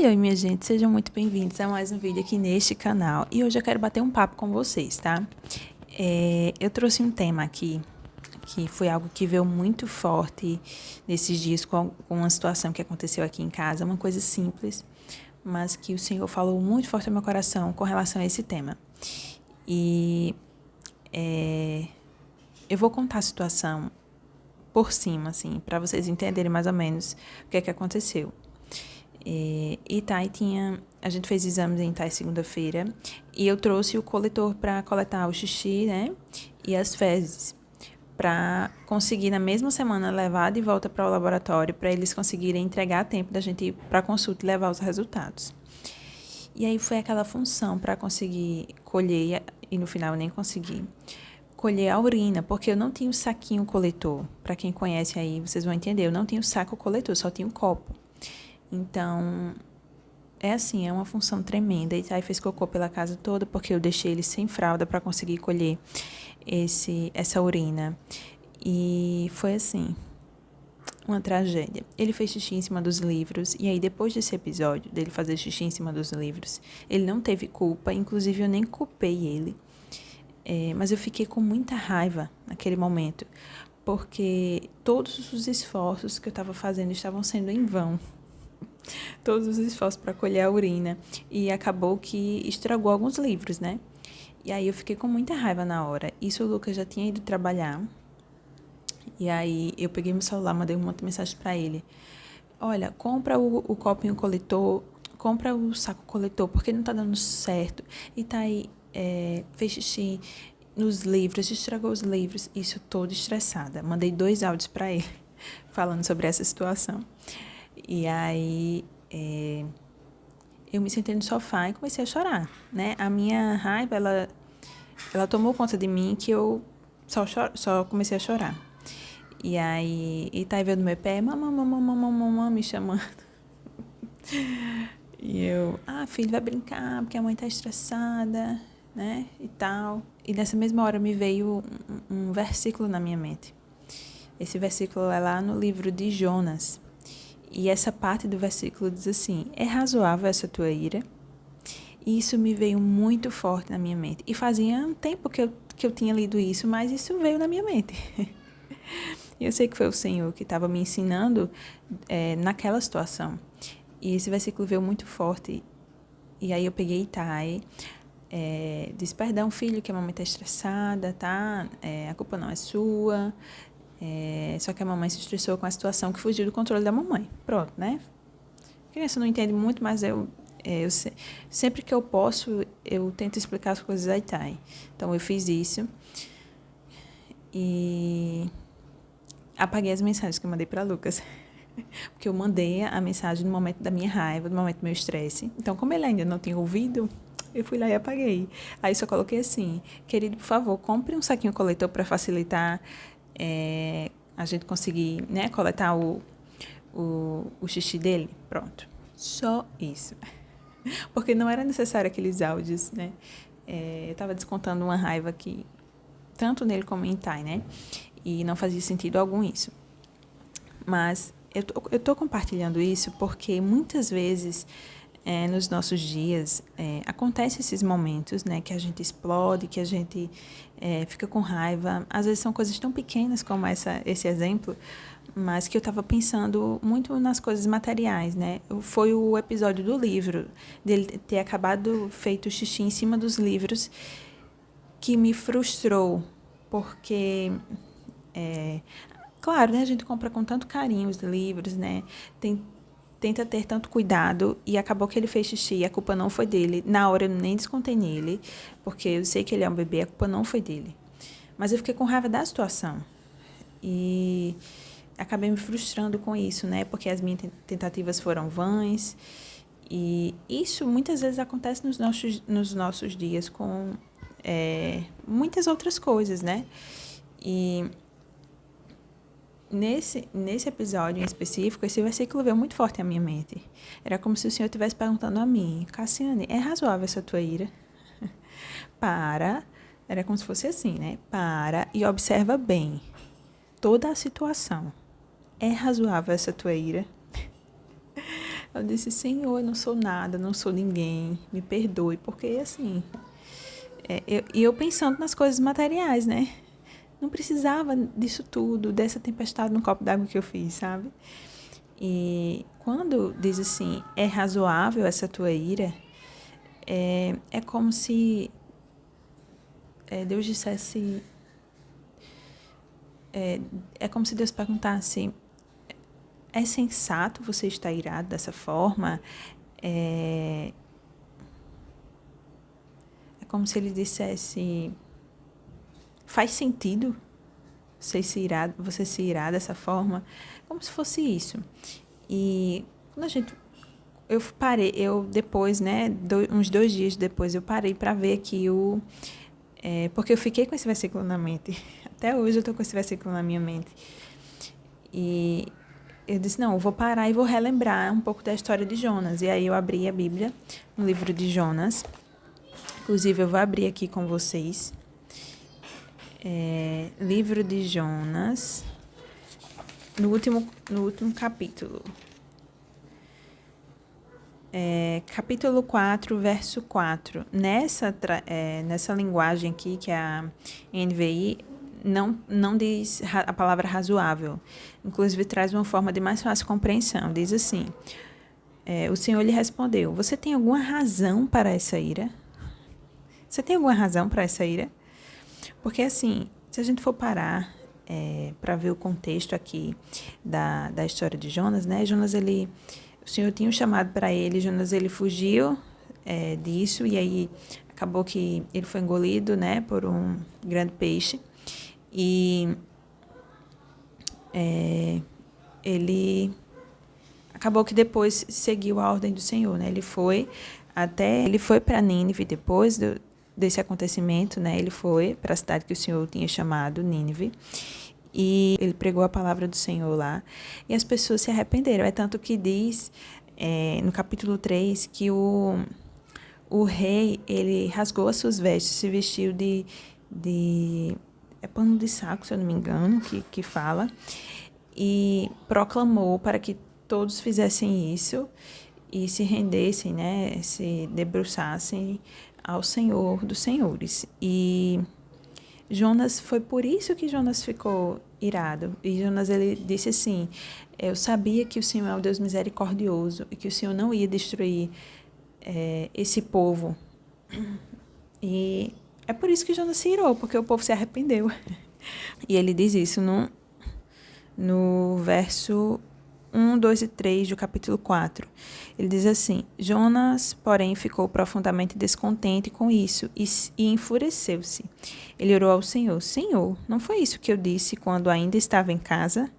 Oi, minha gente, sejam muito bem-vindos a mais um vídeo aqui neste canal. E hoje eu quero bater um papo com vocês, tá? Eu trouxe um tema aqui, que foi algo que veio muito forte nesses dias com uma situação que aconteceu aqui em casa, uma coisa simples, mas que o Senhor falou muito forte no meu coração com relação a esse tema. E eu vou contar a situação por cima, assim, para vocês entenderem mais ou menos o que é que aconteceu. A gente fez exames em Itai segunda-feira e eu trouxe o coletor para coletar o xixi, né, e as fezes, para conseguir na mesma semana levar de volta para o laboratório, para eles conseguirem entregar a tempo da gente ir para a consulta e levar os resultados. E aí foi aquela função para conseguir colher, e no final eu nem consegui, colher a urina, porque eu não tinha o saquinho coletor. Para quem conhece aí, vocês vão entender, eu não tinha o saco coletor, só tinha o copo. Então, é uma função tremenda. E aí fez cocô pela casa toda, porque eu deixei ele sem fralda para conseguir colher essa urina. E foi assim, uma tragédia. Ele fez xixi em cima dos livros, e aí depois desse episódio, dele fazer xixi em cima dos livros, ele não teve culpa, inclusive eu nem culpei ele. Mas eu fiquei com muita raiva naquele momento, porque todos os esforços que eu estava fazendo estavam sendo em vão. Todos os esforços para colher a urina. E acabou que estragou alguns livros, né? E aí eu fiquei com muita raiva na hora. Isso o Lucas já tinha ido trabalhar. E aí eu peguei meu celular, mandei um monte de mensagem para ele. Olha, compra o copinho coletor, compra o saco coletor, porque não tá dando certo. E tá aí, fez xixi nos livros, estragou os livros. Isso toda estressada. Mandei 2 áudios para ele, falando sobre essa situação. E aí, eu me sentei no sofá e comecei a chorar, né? A minha raiva, ela tomou conta de mim que eu só comecei a chorar. E aí, Itai veio no meu pé, mamãe, me chamando. E eu, filho, vai brincar, porque a mãe tá estressada, né? E tal. E nessa mesma hora me veio um versículo na minha mente. Esse versículo é lá no livro de Jonas. E essa parte do versículo diz assim: é razoável essa tua ira? E isso me veio muito forte na minha mente. E fazia um tempo que eu tinha lido isso, mas isso veio na minha mente. E eu sei que foi o Senhor que estava me ensinando naquela situação. E esse versículo veio muito forte. E aí eu peguei Itai, disse: perdão, filho, que a mamãe está estressada, tá? A culpa não é sua. Só que a mamãe se estressou com a situação que fugiu do controle da mamãe. Pronto, né? A criança não entende muito, mas sempre que eu posso, eu tento explicar as coisas a Itai. Então, eu fiz isso. E apaguei as mensagens que eu mandei para Lucas. Porque eu mandei a mensagem no momento da minha raiva, no momento do meu estresse. Então, como ele ainda não tinha ouvido, eu fui lá e apaguei. Aí só coloquei assim: querido, por favor, compre um saquinho coletor para facilitar a gente conseguir, né, coletar o xixi dele. Pronto. Só isso. Porque não era necessário aqueles áudios, né? Eu estava descontando uma raiva que tanto nele como em Itai, né? E não fazia sentido algum isso. Mas eu tô compartilhando isso porque muitas vezes nos nossos dias acontecem esses momentos, né, que a gente explode, que a gente fica com raiva. Às vezes são coisas tão pequenas como esse exemplo, mas que eu estava pensando muito nas coisas materiais, né? Foi o episódio do livro, dele ter acabado feito xixi em cima dos livros, que me frustrou, porque claro, né, a gente compra com tanto carinho os livros, né? Tenta ter tanto cuidado, e acabou que ele fez xixi e a culpa não foi dele. Na hora eu nem descontei nele, porque eu sei que ele é um bebê, a culpa não foi dele. Mas eu fiquei com raiva da situação. E acabei me frustrando com isso, né? Porque as minhas tentativas foram vãs. E isso muitas vezes acontece nos nossos dias com muitas outras coisas, né? E nesse episódio em específico, esse versículo veio muito forte à minha mente. Era como se o Senhor estivesse perguntando a mim: Cassiane, é razoável essa tua ira? Era como se fosse assim, né? Para e observa bem toda a situação. É razoável essa tua ira? Eu disse, Senhor, eu não sou nada, não sou ninguém, me perdoe, porque assim, eu pensando nas coisas materiais, né? Não precisava disso tudo, dessa tempestade no copo d'água que eu fiz, sabe? E quando diz assim, é razoável essa tua ira, é como se Deus dissesse, é como se Deus perguntasse, é sensato você estar irado dessa forma? É como se ele dissesse, faz sentido você se irar dessa forma? Como se fosse isso. E quando eu parei, depois, né, uns 2 dias depois, eu parei para ver aqui porque eu fiquei com esse versículo na mente. Até hoje eu estou com esse versículo na minha mente. E eu disse, não, eu vou parar e vou relembrar um pouco da história de Jonas. E aí eu abri a Bíblia, no livro de Jonas. Inclusive, eu vou abrir aqui com vocês. Livro de Jonas, no último capítulo. Capítulo 4, verso 4. Nessa linguagem aqui, que é a NVI, não diz a palavra razoável. Inclusive, traz uma forma de mais fácil compreensão. Diz assim, o Senhor lhe respondeu, você tem alguma razão para essa ira? Você tem alguma razão para essa ira? Porque, assim, se a gente for parar para ver o contexto aqui da história de Jonas, né? O Senhor tinha um chamado para ele, Jonas ele fugiu disso e aí acabou que ele foi engolido, né, por um grande peixe e ele acabou que depois seguiu a ordem do Senhor, né? Ele foi para Nínive depois desse acontecimento, né? Ele foi para a cidade que o Senhor tinha chamado Nínive e ele pregou a palavra do Senhor lá e as pessoas se arrependeram. É tanto que diz no capítulo 3 que o rei, ele rasgou as suas vestes, se vestiu de pano de saco, se eu não me engano, que fala, e proclamou para que todos fizessem isso e se rendessem, né, se debruçassem ao Senhor dos Senhores. E Jonas, foi por isso que Jonas ficou irado. E Jonas, ele disse assim, eu sabia que o Senhor é um Deus misericordioso e que o Senhor não ia destruir esse povo. E é por isso que Jonas se irou, porque o povo se arrependeu. E ele diz isso no verso 1, 2 e 3 do capítulo 4. Ele diz assim, Jonas, porém, ficou profundamente descontente com isso e enfureceu-se. Ele orou ao Senhor, Senhor, não foi isso que eu disse quando ainda estava em casa?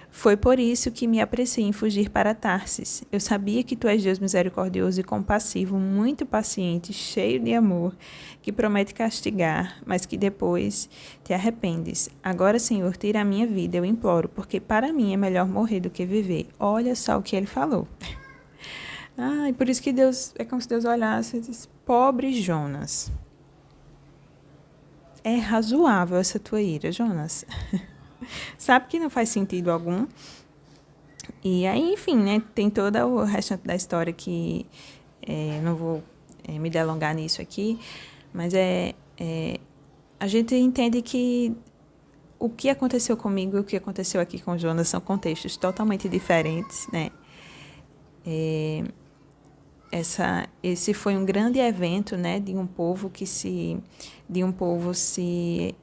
Foi por isso que me apressei em fugir para Tarsis. Eu sabia que tu és Deus misericordioso e compassivo, muito paciente, cheio de amor, que promete castigar, mas que depois te arrependes. Agora, Senhor, tira a minha vida, eu imploro, porque para mim é melhor morrer do que viver. Olha só o que ele falou. E por isso que Deus, é como se Deus olhasse e disse, pobre Jonas. É razoável essa tua ira, Jonas. Sabe que não faz sentido algum. E aí, enfim, né, tem todo o restante da história que não vou me delongar nisso aqui, mas a gente entende que o que aconteceu comigo e o que aconteceu aqui com Jonas são contextos totalmente diferentes, né? Esse foi um grande evento, né, de um povo se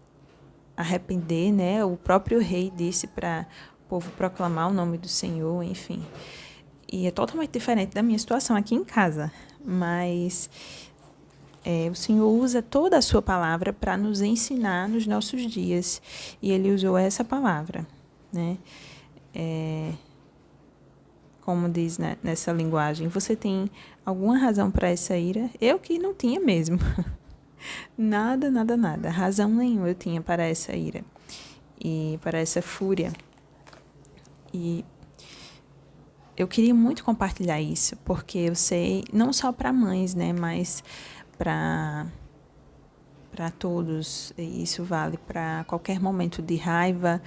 arrepender, né? O próprio rei disse para o povo proclamar o nome do Senhor, enfim. E é totalmente diferente da minha situação aqui em casa, mas o Senhor usa toda a sua palavra para nos ensinar nos nossos dias, e Ele usou essa palavra, né? Como diz, né, nessa linguagem, você tem alguma razão para essa ira? Eu que não tinha mesmo. Nada, nada, nada. Razão nenhuma eu tinha para essa ira e para essa fúria. E eu queria muito compartilhar isso, porque eu sei, não só para mães, né, mas para todos. E isso vale para qualquer momento de raiva,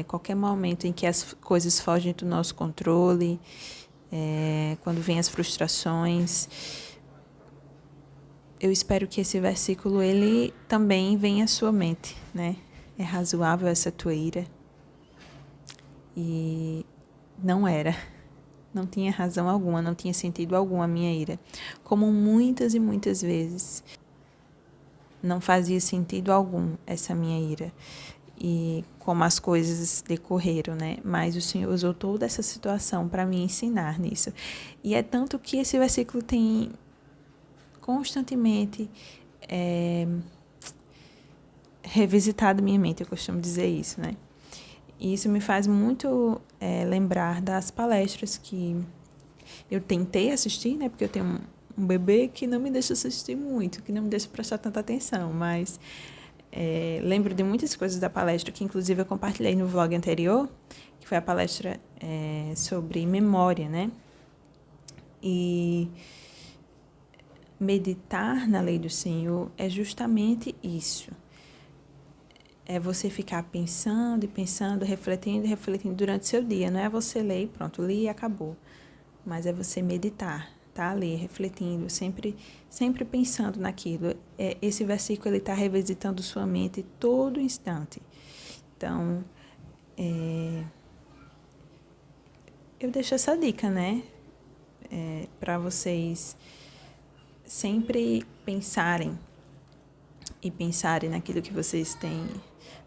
qualquer momento em que as coisas fogem do nosso controle. quando vem as frustrações. Eu espero que esse versículo, ele também venha à sua mente, né? É razoável essa tua ira? E não era. Não tinha razão alguma, não tinha sentido algum a minha ira. Como muitas e muitas vezes não fazia sentido algum essa minha ira. E como as coisas decorreram, né? Mas o Senhor usou toda essa situação para me ensinar nisso. E é tanto que esse versículo tem constantemente revisitado minha mente, eu costumo dizer isso, né? E isso me faz muito lembrar das palestras que eu tentei assistir, né? Porque eu tenho um bebê que não me deixa assistir muito, que não me deixa prestar tanta atenção, mas lembro de muitas coisas da palestra que inclusive eu compartilhei no vlog anterior, que foi a palestra sobre memória, né? E meditar na lei do Senhor é justamente isso. É você ficar pensando e pensando, refletindo e refletindo durante o seu dia. Não é você ler e pronto, li e acabou. Mas é você meditar, tá? Ler, refletindo, sempre pensando naquilo. Esse versículo, ele está revisitando sua mente todo instante. Então, eu deixo essa dica, né? Para vocês sempre pensarem naquilo que vocês têm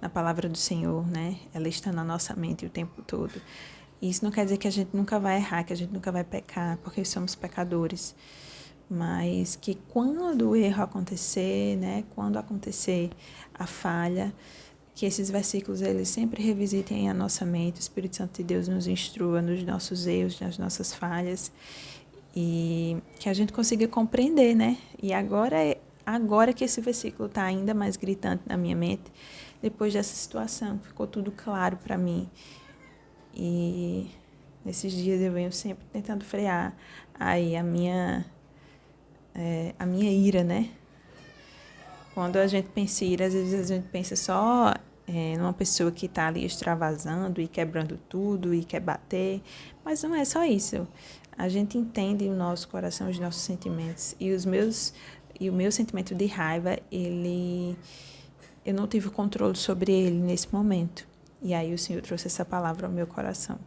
na palavra do Senhor, né? Ela está na nossa mente o tempo todo. E isso não quer dizer que a gente nunca vai errar, que a gente nunca vai pecar, porque somos pecadores. Mas que quando o erro acontecer, né? Quando acontecer a falha, que esses versículos eles sempre revisitem a nossa mente, o Espírito Santo de Deus nos instrua nos nossos erros, nas nossas falhas, e que a gente consiga compreender, né? E agora que esse versículo está ainda mais gritante na minha mente, depois dessa situação, ficou tudo claro para mim. E nesses dias eu venho sempre tentando frear aí a minha ira, né? Quando a gente pensa em ira, às vezes a gente pensa só numa pessoa que está ali extravasando e quebrando tudo e quer bater, mas não é só isso. A gente entende o nosso coração, os nossos sentimentos, e o meu sentimento de raiva, eu não tive controle sobre ele nesse momento. E aí o Senhor trouxe essa palavra ao meu coração.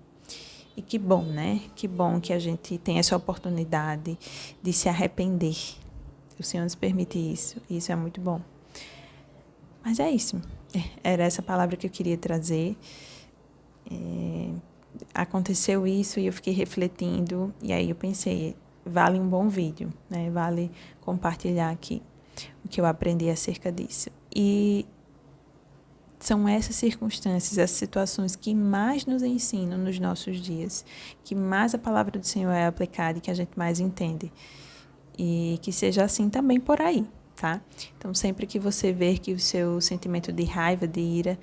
E que bom, né? Que bom que a gente tem essa oportunidade de se arrepender. O Senhor nos permite isso, e isso é muito bom. Mas é isso. Era essa palavra que eu queria trazer. Aconteceu isso e eu fiquei refletindo, e aí eu pensei, vale um bom vídeo, né? Vale compartilhar aqui o que eu aprendi acerca disso. E são essas circunstâncias, essas situações que mais nos ensinam nos nossos dias, que mais a palavra do Senhor é aplicada e que a gente mais entende. E que seja assim também por aí, tá? Então, sempre que você ver que o seu sentimento de raiva, de ira,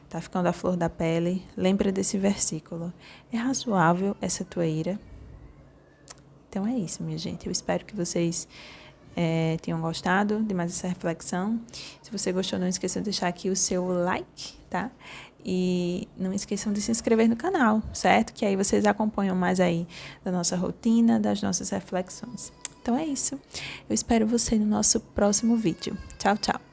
tá ficando à flor da pele, lembra desse versículo. É razoável essa tua ira? Então é isso, minha gente. Eu espero que vocês tenham gostado de mais essa reflexão. Se você gostou, não esqueçam de deixar aqui o seu like, tá? E não esqueçam de se inscrever no canal, certo? Que aí vocês acompanham mais aí da nossa rotina, das nossas reflexões. Então é isso. Eu espero você no nosso próximo vídeo. Tchau, tchau.